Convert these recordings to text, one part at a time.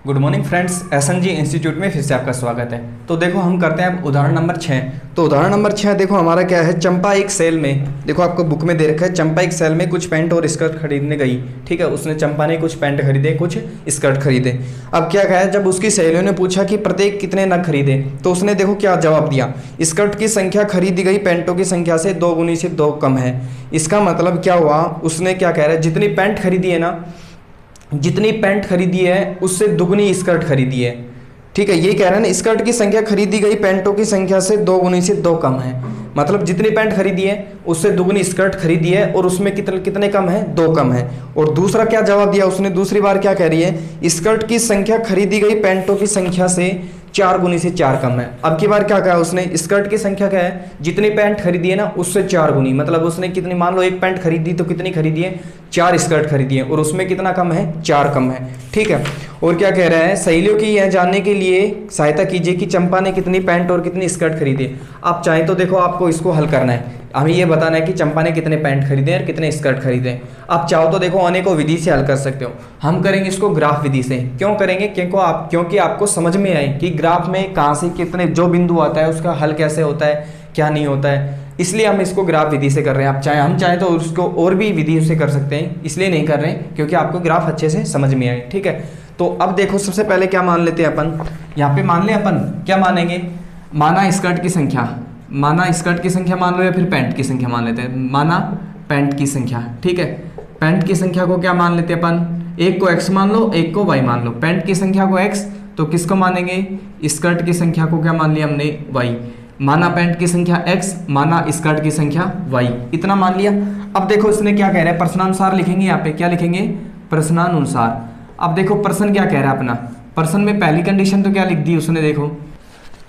Good morning friends, SNG institute में फिर से आपका स्वागत है। तो देखो हम करते हैं अब उदाहरण नंबर 6। तो उदाहरण नंबर 6 देखो हमारा क्या है। चंपा एक सेल में, देखो आपको बुक में दे रखा है, चंपा एक सेल में कुछ पैंट और स्कर्ट खरीदने गई। ठीक है, उसने चंपा ने कुछ पैंट खरीदे, कुछ स्कर्ट खरीदे। अब क्या कहा है, जब उसकी सहेलियों ने पूछा कि प्रत्येक कितने नग खरीदे, तो उसने देखो क्या जवाब दिया। स्कर्ट की संख्या खरीदी गई पैंटों की संख्या से 2 गुनी से 2 कम है। इसका मतलब क्या हुआ, उसने क्या कह रहा है, जितनी पैंट खरीदी है ना, जितनी पैंट खरीदी है उससे दुगनी स्कर्ट खरीदी है। ठीक है, ये कह रहे हैं ना, स्कर्ट की संख्या खरीदी गई पैंटों की संख्या से 2 गुनी से 2 कम है। मतलब जितनी पैंट खरीदी है उससे दुगनी स्कर्ट खरीदी है और उसमें कितने कितने कम है, 2 कम है। और दूसरा क्या जवाब दिया उसने, दूसरी बार क्या कह रही है, स्कर्ट की संख्या खरीदी गई पैंटों की संख्या से 4 गुनी से 4 कम है। अब की बार क्या कहा उसने, स्कर्ट की संख्या क्या है, जितनी पैंट खरीदी है ना उससे 4 गुनी। मतलब उसने कितनी, मान लो एक पैंट खरीदी तो कितनी खरीदी है, 4 स्कर्ट खरीदी है और उसमें कितना कम है, 4 कम है। ठीक है, और क्या कह रहा है, सहेलियों की यह जानने के लिए सहायता कीजिए कि चंपा ने कितनी पैंट और कितनी स्कर्ट खरीदी। आप चाहें तो देखो आपको इसको हल करना है, हमें ये बताना है कि चंपा ने कितने पैंट खरीदे और कितने स्कर्ट खरीदे। आप चाहो तो देखो अनेकों विधि से हल कर सकते हो। हम करेंगे इसको ग्राफ विधि से। क्यों करेंगे, क्योंकि आपको समझ में आए कि ग्राफ में कहाँ से कितने जो बिंदु आता है उसका हल कैसे होता है, क्या नहीं होता है। इसलिए हम इसको ग्राफ विधि से कर रहे हैं। आप हम चाहें तो उसको और भी विधि से कर सकते हैं, इसलिए नहीं कर रहे हैं क्योंकि आपको ग्राफ अच्छे से समझ में आए। ठीक है, तो अब देखो सबसे पहले क्या मान लेते हैं अपन, यहाँ पे मान ले अपन क्या मानेंगे, माना स्कर्ट की संख्या, माना स्कर्ट की संख्या मान लो या फिर पैंट की संख्या मान लेते हैं। माना पैंट की संख्या, ठीक है, पैंट की संख्या को क्या मान लेते हैं अपन, एक को x मान लो, एक को y मान लो। पैंट की संख्या को x, तो किसको मानेंगे, स्कर्ट की संख्या को क्या मान लिया हमने, y। माना पैंट की संख्या x, माना स्कर्ट की संख्या y, इतना मान लिया। अब देखो इसने क्या कह रहा है, प्रश्नानुसार लिखेंगे, यहाँ पे क्या लिखेंगे, प्रश्नानुसार। अब देखो प्रश्न क्या कह रहा है अपना, प्रश्न में पहली कंडीशन तो क्या लिख दी उसने, देखो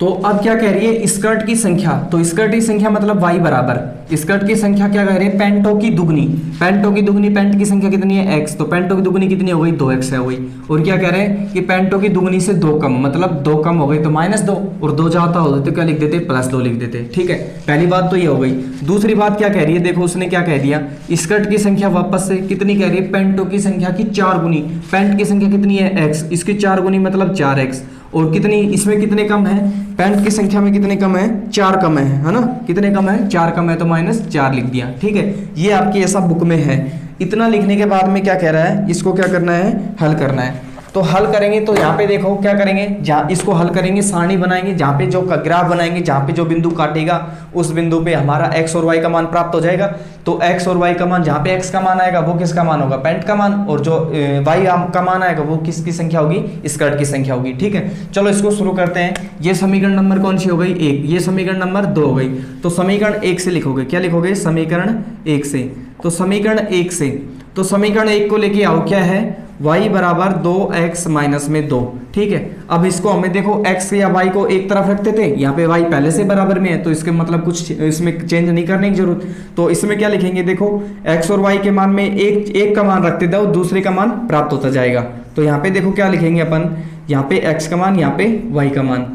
तो अब क्या कह रही है, स्कर्ट की संख्या, तो स्कर्ट की संख्या मतलब y बराबर, स्कर्ट की संख्या क्या कह रही है, पैंटों की दुगनी, पैंटों की दुगनी, पैंट की संख्या कितनी है x, तो पैंटों की दुगनी कितनी हो गई, 2x है वही। और क्या कह रहे हैं कि पैंटों की दुगनी से 2 कम, मतलब 2 कम हो गई तो -2, और 2 जाता हो तो क्या लिख देते, +2 लिख देते। ठीक है, पहली बात तो ये हो गई। दूसरी बात क्या कह रही है, देखो उसने क्या कह दिया, स्कर्ट की संख्या वापस से कितनी कह रही है, पैंटों की संख्या की 4 गुनी, पैंट की संख्या कितनी है x, इसकी 4 गुनी मतलब 4x, और कितनी इसमें कितने कम है, पैंट की संख्या में कितने कम है, 4 कम है ना, कितने कम है, 4 कम है तो -4 लिख दिया। ठीक है, ये आपकी ऐसा बुक में है। इतना लिखने के बाद में क्या कह रहा है, इसको क्या करना है, हल करना है। तो हल करेंगे तो यहाँ पे देखो क्या करेंगे, जहाँ इसको हल करेंगे सारणी बनाएंगे, जहाँ पे जो ग्राफ बनाएंगे, जहाँ पे जो बिंदु काटेगा उस बिंदु पे हमारा x और y का मान प्राप्त हो जाएगा। तो x और y का मान, जहाँ पे x का मान आएगा वो किसका मान होगा, पैंट का मान, और जो y का मान आएगा वो किसकी संख्या होगी, स्कर्ट की संख्या होगी। ठीक है, चलो इसको शुरू करते हैं। ये समीकरण नंबर कौन सी हो गई, 1, ये समीकरण नंबर 2 हो गई। तो समीकरण 1 से लिखोगे, क्या लिखोगे, समीकरण 1 से। तो समीकरण 1 से, तो समीकरण 1 को लेके आओ, क्या है, y बराबर 2x माइनस में 2। ठीक है, अब इसको हमें देखो x या y को एक तरफ रखते थे, यहाँ पे y पहले से बराबर में है तो इसके मतलब कुछ इसमें चेंज नहीं करने की जरूरत। तो इसमें क्या लिखेंगे, देखो x और y के मान में एक का मान रखते थे, दूसरे का मान प्राप्त होता जाएगा। तो यहाँ पे देखो क्या लिखेंगे अपन, यहाँ पे x का मान, यहाँ पे y का मान।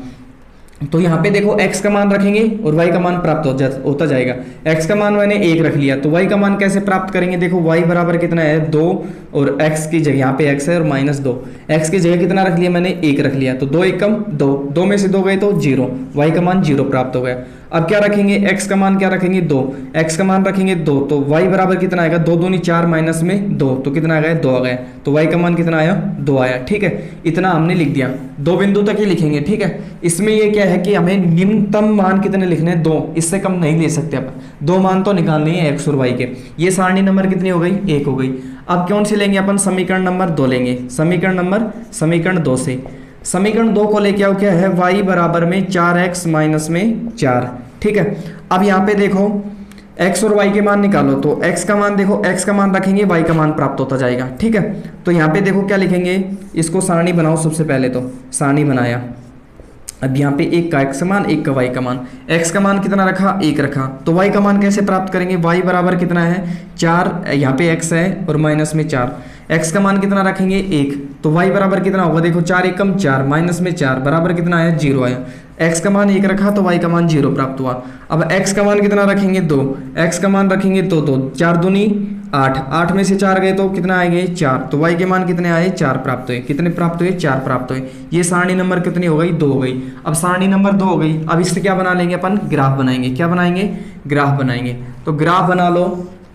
तो यहाँ पे देखो x का मान रखेंगे और y का मान प्राप्त होता जाएगा। x का मान मैंने 1 रख लिया, तो y का मान कैसे प्राप्त करेंगे, देखो y बराबर कितना है, 2, और x की जगह, यहाँ पे x है और -2, x की जगह कितना रख लिया मैंने, 1 रख लिया। तो 2 1 कम 2, 2 में से 2 गए तो 0, y का मान 0 प्राप्त हो गया। अब क्या रखेंगे, x का मान क्या रखेंगे, 2, x का मान रखेंगे 2, तो y बराबर कितना आएगा, 2 दूनी 4 माइनस में 2, तो कितना आ गया, 2 आ गया। तो y का मान कितना आया, 2 आया। ठीक है, इतना हमने लिख दिया, 2 बिंदु तक ही लिखेंगे। ठीक है, इसमें ये क्या है कि हमें निम्नतम मान कितने लिखने हैं, 2, इससे कम नहीं ले सकते अपन, 2 मान तो निकालने हैं x और y के। ये सारणी नंबर कितनी हो गई, 1 हो गई। अब कौन सी लेंगे अपन, समीकरण नंबर 2 लेंगे। समीकरण 2 से, समीकरण 2 को लेके आओ, क्या है, y बराबर में 4x माइनस में 4। ठीक है, अब यहाँ पे देखो x और y के मान निकालो, तो x का मान देखो, x का मान रखेंगे, y का मान प्राप्त होता जाएगा। ठीक है, तो यहाँ पे देखो क्या लिखेंगे, इसको सारणी बनाओ सबसे पहले। तो सारणी बनाया, अब यहाँ पे 1 का x का मान, 1 का y का मान, x का मान कितना रखा, 1 रखा। तो y का मान कैसे प्राप्त करेंगे, y बराबर कितना है, 4, यहाँ पे x है और माइनस में 4, x का मान कितना रखेंगे, 1, तो y बराबर कितना होगा, देखो 4 1 कम 4, माइनस में 4 बराबर कितना है, 0 आया। x का मान 1 रखा तो y का मान 0 प्राप्त हुआ। अब x का मान कितना रखेंगे, 2, x का मान रखेंगे 2, 4 दूनी 8, 8 में से 4 गए तो कितना आएंगे 4, तो y के मान कितने आए 4 प्राप्त हुए। कितने प्राप्त हुए 4 प्राप्त हुए। ये सारणी नंबर कितनी हो गई 2 हो गई। अब सारणी नंबर 2 हो गई, अब इससे क्या बना लेंगे अपन ग्राफ बनाएंगे। क्या बनाएंगे ग्राफ बनाएंगे। तो ग्राफ बना लो,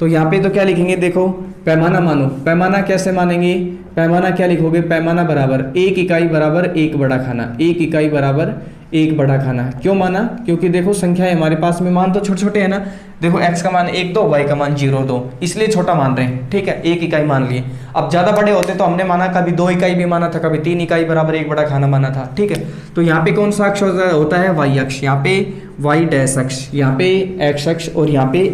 तो यहाँ पे तो क्या लिखेंगे देखो पैमाना मानो। पैमाना कैसे मानेंगे, पैमाना क्या लिखोगे, पैमाना बराबर 1 इकाई बराबर 1 बड़ा खाना, 1 इकाई बराबर 1 बड़ा खाना। क्यों माना, क्योंकि देखो संख्या है हमारे पास में, मान तो छोटे छोटे है ना। देखो x का मान 1 2, y का मान 0 2, इसलिए छोटा मान रहे हैं, ठीक है 1 इकाई मान लिए। अब ज़्यादा बड़े होते तो हमने माना कभी 2 इकाई भी माना था, कभी 3 इकाई बराबर 1 बड़ा खाना माना था, ठीक है। तो यहाँ पे कौन सा अक्ष होता है y अक्ष, यहाँ पे y डैश अक्ष, यहाँ पे x अक्ष और यहाँ पे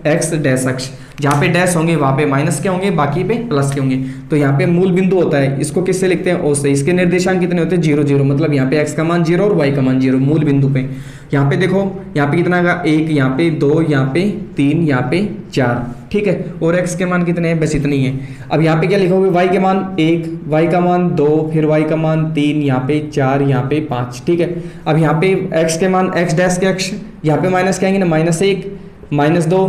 x डैश अक्ष। जहाँ पे डैश होंगे वहाँ पे माइनस के होंगे, बाकी पे प्लस के होंगे। तो यहाँ पे मूल बिंदु होता है, इसको किससे लिखते हैं ओ से। इसके निर्देशांक कितने होते हैं 0 0, मतलब यहाँ पे x का मान 0 और y का मान 0 मूल बिंदु पे। यहाँ पे देखो यहाँ पे कितना आएगा 1, यहाँ पे 2, यहाँ पे 3, यहाँ पे 4, ठीक है। और x के मान कितने हैं, बस इतनी है। अब यहाँ पे क्या लिखोगे y के मान 1, y का मान 2, फिर y का मान 3, यहाँ पे 4, यहाँ पे 5, ठीक है। अब यहाँ पे x के मान x डैश के अक्ष, यहाँ पे माइनस क्या आएंगे ना -1, -2,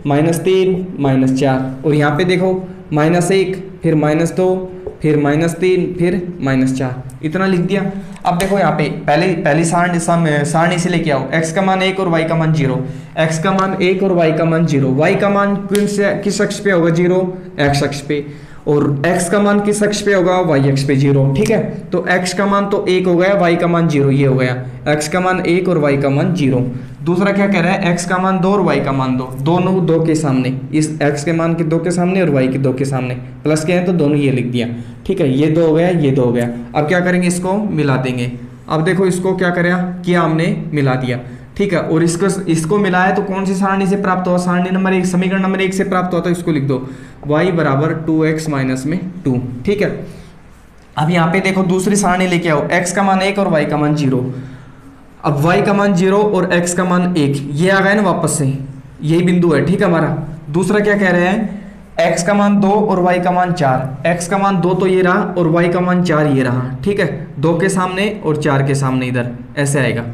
-3, -4, और यहाँ पे देखो -1, फिर -2, फिर -3, फिर -4, इतना लिख दिया। अब देखो यहाँ पे पहली सारणी से लेके आओ, x का मान 1 और y का मान 0, x का मान 1 और y का मान 0, y का मान किस अक्ष पे होगा 0, x अक्ष पे, और x का मान किस अक्ष पे होगा y अक्ष पे 0, ठीक है। तो x का मान तो 1 हो गया, y का मान 0, ये हो गया x का मान 1 और y का मान 0। दूसरा क्या कह रहा है x का मान 2 और y का मान 2, दोनों 2 के सामने, इस x के मान के 2 के सामने और y के 2 के सामने प्लस के हैं तो दोनों ये लिख दिया, ठीक है। ये 2 हो गया, ये 2 हो गया। अब क्या करेंगे इसको मिला देंगे। अब देखो इसको क्या किया हमने मिला दिया, ठीक है। और इसको मिलाया तो कौन सी सारणी से प्राप्त हुआ, सारणी नंबर 1, समीकरण नंबर 1 से प्राप्त हुआ, तो इसको लिख दो y बराबर 2x माइनस में 2, ठीक है। अब यहाँ पे देखो दूसरी सारणी लेके आओ, x का मान 1 और y का मान 0। अब y का मान 0 और x का मान 1, ये आ गया ना वापस से, यही बिंदु है, ठीक है हमारा। दूसरा क्या कह रहे हैं, x का मान 2 और y का मान 4, x का मान 2 तो ये रहा और y का मान 4 ये रहा, ठीक है। 2 के सामने और 4 के सामने इधर ऐसे आएगा,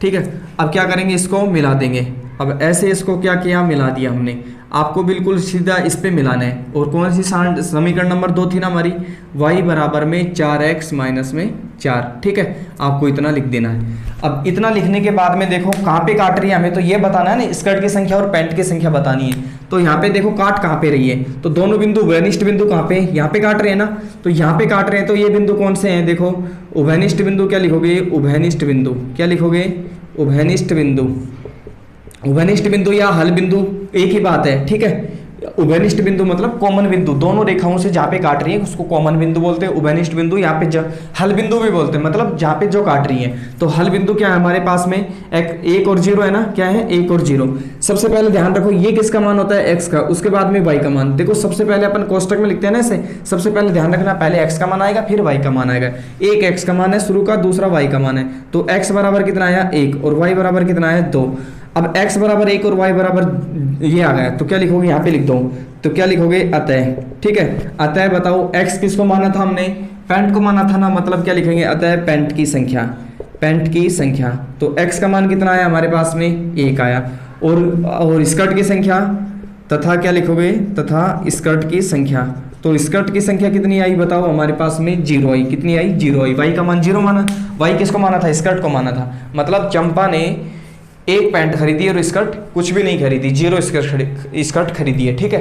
ठीक है। अब क्या करेंगे इसको मिला देंगे। अब ऐसे इसको क्या किया मिला दिया हमने, आपको बिल्कुल सीधा इस पे मिलाना है। और कौन सी समीकरण नंबर 2 थी ना हमारी, y बराबर में 4x माइनस में 4, ठीक है। आपको इतना लिख देना है। अब इतना लिखने के बाद में देखो कहाँ पे काट रही है हमें, तो ये बताना है ना, स्कर्ट की संख्या और पैंट की संख्या बतानी है। तो यहाँ पे देखो काट कहाँ पे रही है, तो दोनों बिंदु उभयनिष्ठ बिंदु कहाँ पे, यहाँ पे काट रहे हैं ना, तो यहाँ पे काट रहे हैं। तो ये बिंदु कौन से हैं, देखो उभयनिष्ठ बिंदु। क्या लिखोगे उभयनिष्ठ बिंदु, क्या लिखोगे उभयनिष्ठ बिंदु। उभयनिष्ठ बिंदु या हल बिंदु एक ही बात है, ठीक है। उभयनिष्ठ बिंदु मतलब कॉमन बिंदु, दोनों रेखाओं से जहाँ पे काट रही है उसको कॉमन बिंदु बोलते हैं। उभयनिष्ठ बिंदु यहाँ पे हल बिंदु भी बोलते हैं, मतलब जहाँ पे जो काट रही है। तो हल बिंदु क्या है हमारे पास में, 1 और 0 है ना, क्या है 1 और 0। सबसे पहले ध्यान रखो ये किसका मान होता है, x का, उसके बाद में y का मान। देखो सबसे पहले अपन कोष्टक में लिखते हैं ना ऐसे, सबसे पहले ध्यान रखना पहले x का मान आएगा फिर y का मान आएगा। एक x का मान है शुरू का, दूसरा y का मान है। तो x बराबर कितना आया 1 और y बराबर कितना आया 2। अब x बराबर 1 और y बराबर ये आ गया, तो क्या लिखोगे यहाँ पे लिख दो, तो क्या लिखोगे अतः, ठीक है। अतः बताओ x किसको माना था हमने, पैंट को माना था ना, मतलब क्या लिखेंगे अतः पैंट की संख्या, पैंट की संख्या। तो x का मान कितना आया हमारे पास में 1 आया। और स्कर्ट की संख्या तथा क्या लिखोगे, तथा स्कर्ट की संख्या। तो स्कर्ट की संख्या कितनी आई बताओ हमारे पास में 0 आई, कितनी आई 0 आई। y का मान 0 माना, y किसको माना था स्कर्ट को माना था, मतलब चंपा ने एक पैंट खरीदी और स्कर्ट कुछ भी नहीं खरीदी, 0 स्कर्ट खरीदी है, ठीक है।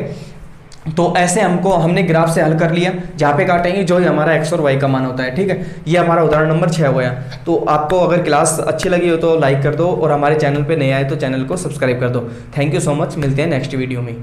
तो ऐसे हमने ग्राफ से हल कर लिया, जहाँ पे काटेंगे जो हमारा x और y का मान होता है, ठीक है। ये हमारा उदाहरण नंबर 6 हो गया। तो आपको अगर क्लास अच्छी लगी हो तो लाइक कर दो, और हमारे चैनल पे नए आए तो चैनल को सब्सक्राइब कर दो। थैंक यू सो मच, मिलते हैं नेक्स्ट वीडियो में।